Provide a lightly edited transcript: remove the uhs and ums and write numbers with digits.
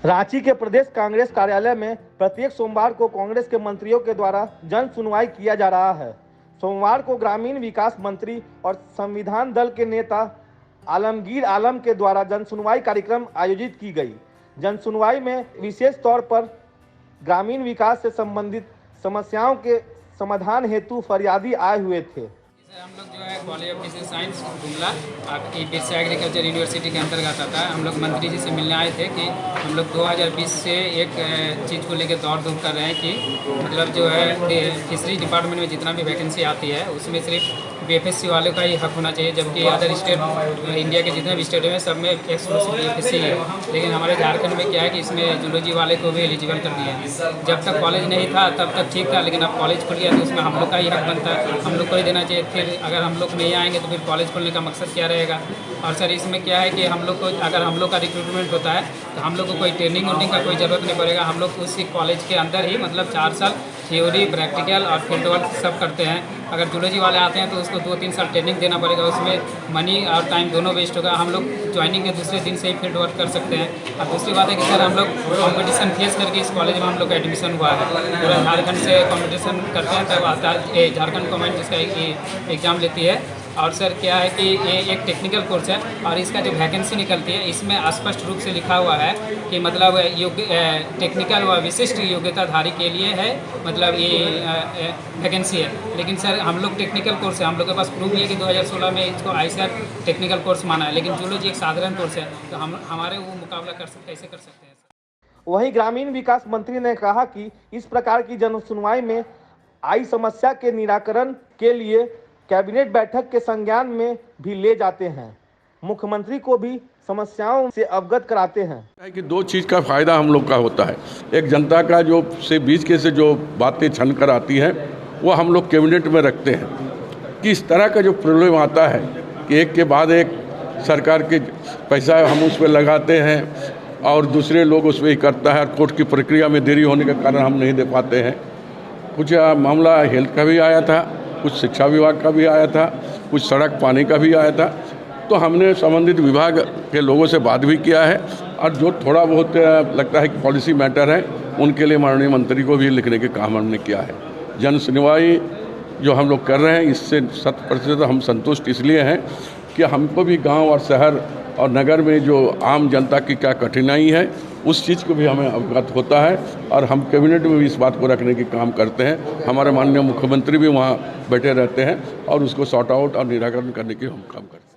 रांची के प्रदेश कांग्रेस कार्यालय में प्रत्येक सोमवार को कांग्रेस के मंत्रियों के द्वारा जन सुनवाई किया जा रहा है। सोमवार को ग्रामीण विकास मंत्री और संविधान दल के नेता आलमगीर आलम के द्वारा जन सुनवाई कार्यक्रम आयोजित की गई। जन सुनवाई में विशेष तौर पर ग्रामीण विकास से संबंधित समस्याओं के समाधान हेतु फरियादी आए हुए थे। हम लोग जो है college of physics science Gumla आपकी बिरसा एग्रीकल्चर यूनिवर्सिटी के अंतर्गत आता है। हम लोग मंत्री जी से मिलने आए थे कि हम लोग 2020 से एक चीज़ को लेकर दौड़ धूप कर रहे हैं कि मतलब जो है फिशरी डिपार्टमेंट में जितना भी वैकेंसी आती है उसमें सिर्फ बीएफएससी वालों का ही हक होना चाहिए, जबकि अदर स्टेट इंडिया के जितने भी स्टेट हैं सब में एक्सक्लूसिव बीएफएससी है। लेकिन हमारे झारखंड में क्या है कि इसमें जूलॉजी वाले को भी एलिजिबल कर दिया है। जब तक कॉलेज नहीं था तब तक ठीक था, लेकिन अब कॉलेज खुल गया तो उसमें हम लोग का ही हक बनता है, हम लोग को ही देना चाहिए। फिर अगर हम लोग नहीं आएंगे तो फिर कॉलेज खोलने का मकसद क्या रहेगा। और सर इसमें क्या है कि हम लोग को अगर हम लोग का रिक्रूटमेंट होता है तो हम लोग को कोई ट्रेनिंग वोनिंग का कोई ज़रूरत नहीं पड़ेगा। हम लोग उसी कॉलेज के अंदर ही मतलब 4 साल थ्योरी, प्रैक्टिकल और फील्ड वर्क सब करते हैं। अगर जूलॉजी वाले आते हैं तो उसको 2-3 साल ट्रेनिंग देना पड़ेगा, उसमें मनी और टाइम दोनों वेस्ट होगा। हम लोग ज्वाइनिंग के दूसरे दिन से ही फील्ड वर्क कर सकते हैं। और दूसरी बात है कि सर हम लोग कॉम्पिटिशन फेस करके इस कॉलेज में हम लोग का एडमिशन हुआ है। पूरा झारखंड से कॉम्पिटिशन करते हैं तब आता है झारखंड गवर्नमेंट जिसका एग्ज़ाम लेती है। और सर क्या है कि ये एक टेक्निकल कोर्स है और इसका जो वैकेंसी निकलती है इसमें स्पष्ट रूप से लिखा हुआ है कि मतलब टेक्निकल व विशिष्ट योग्यताधारी के लिए है, मतलब ये वैकेंसी है। लेकिन सर हम लोग टेक्निकल कोर्स है, हम लोग के पास प्रूफ भी है कि 2016 में इसको आईसीआर टेक्निकल कोर्स माना है, लेकिन जूलॉजी एक साधारण कोर्स है, तो हम हमारे वो मुकाबला कैसे कर सकते हैं। वहीं ग्रामीण विकास मंत्री ने कहा कि इस प्रकार की जन सुनवाई में आई समस्या के निराकरण के लिए कैबिनेट बैठक के संज्ञान में भी ले जाते हैं, मुख्यमंत्री को भी समस्याओं से अवगत कराते हैं। कि 2 चीज़ का फ़ायदा हम लोग का होता है। एक जनता का जो से बीच के से जो बातें छन कर आती हैं वो हम लोग कैबिनेट में रखते हैं कि इस तरह का जो प्रॉब्लम आता है कि एक के बाद एक सरकार के पैसा हम उस पर लगाते हैं और दूसरे लोग उस पर ही करता है। कोर्ट की प्रक्रिया में देरी होने के कारण हम नहीं दे पाते हैं। कुछ मामला हेल्थ का भी आया था, कुछ शिक्षा विभाग का भी आया था, कुछ सड़क पानी का भी आया था। तो हमने संबंधित विभाग के लोगों से बात भी किया है और जो थोड़ा बहुत लगता है कि पॉलिसी मैटर है उनके लिए माननीय मंत्री को भी लिखने के काम हमने किया है। जन सुनवाई जो हम लोग कर रहे हैं इससे 100% हम संतुष्ट इसलिए हैं कि हमको भी गांव और शहर और नगर में जो आम जनता की क्या कठिनाई है उस चीज़ को भी हमें अवगत होता है और हम कैबिनेट में भी इस बात को रखने की काम करते हैं। हमारे माननीय मुख्यमंत्री भी वहाँ बैठे रहते हैं और उसको सॉर्ट आउट और निराकरण करने की हम काम करते हैं।